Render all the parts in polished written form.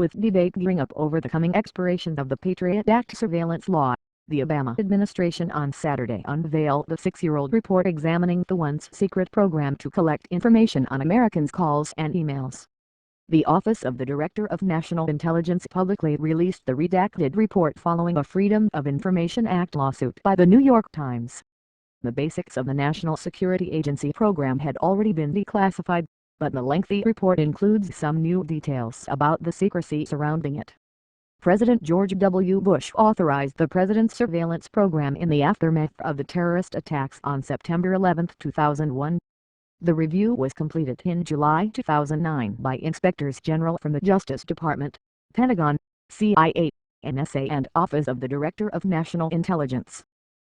With debate gearing up over the coming expiration of the Patriot Act surveillance law, the Obama administration on Saturday unveiled the 6-year-old report examining the once secret program to collect information on Americans' calls and emails. The Office of the Director of National Intelligence publicly released the redacted report following a Freedom of Information Act lawsuit by the New York Times. The basics of the National Security Agency program had already been declassified, but the lengthy report includes some new details about the secrecy surrounding it. President George W. Bush authorized the president's surveillance program in the aftermath of the terrorist attacks on September 11, 2001. The review was completed in July 2009 by inspectors general from the Justice Department, Pentagon, CIA, NSA and Office of the Director of National Intelligence.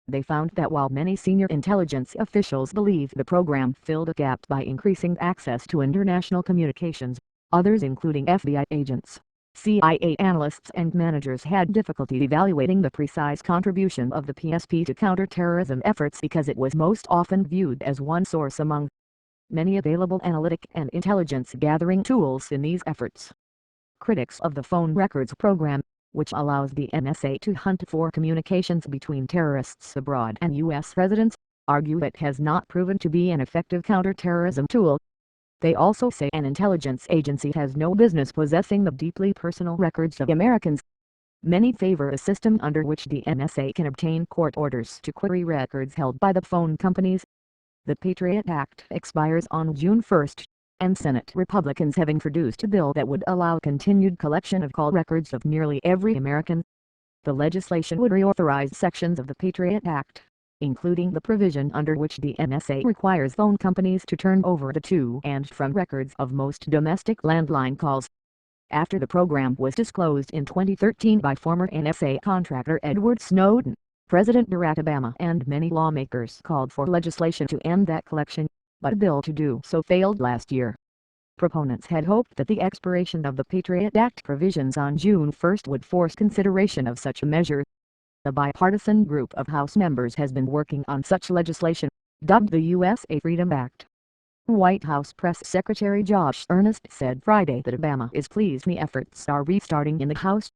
They found that while many senior intelligence officials believe the program filled a gap by increasing access to international communications, others including FBI agents, CIA analysts and managers had difficulty evaluating the precise contribution of the PSP to counterterrorism efforts because it was most often viewed as one source among many available analytic and intelligence gathering tools in these efforts. Critics of the phone records program, which allows the NSA to hunt for communications between terrorists abroad and U.S. residents, argue it has not proven to be an effective counterterrorism tool. They also say an intelligence agency has no business possessing the deeply personal records of Americans. Many favor a system under which the NSA can obtain court orders to query records held by the phone companies. The Patriot Act expires on June 1, and Senate Republicans have introduced a bill that would allow continued collection of call records of nearly every American. The legislation would reauthorize sections of the Patriot Act, including the provision under which the NSA requires phone companies to turn over the to and from records of most domestic landline calls. After the program was disclosed in 2013 by former NSA contractor Edward Snowden, President Barack Obama and many lawmakers called for legislation to end that collection, but a bill to do so failed last year. Proponents had hoped that the expiration of the Patriot Act provisions on June 1 would force consideration of such a measure. A bipartisan group of House members has been working on such legislation, dubbed the USA Freedom Act. White House Press Secretary Josh Earnest said Friday that Obama is pleased the efforts are restarting in the House.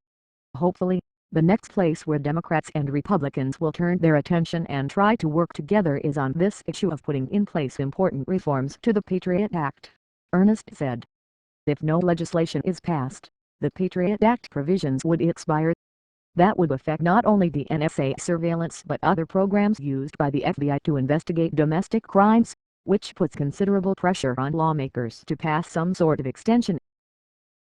Hopefully, the next place where Democrats and Republicans will turn their attention and try to work together is on this issue of putting in place important reforms to the Patriot Act, Earnest said. If no legislation is passed, the Patriot Act provisions would expire. That would affect not only the NSA surveillance but other programs used by the FBI to investigate domestic crimes, which puts considerable pressure on lawmakers to pass some sort of extension.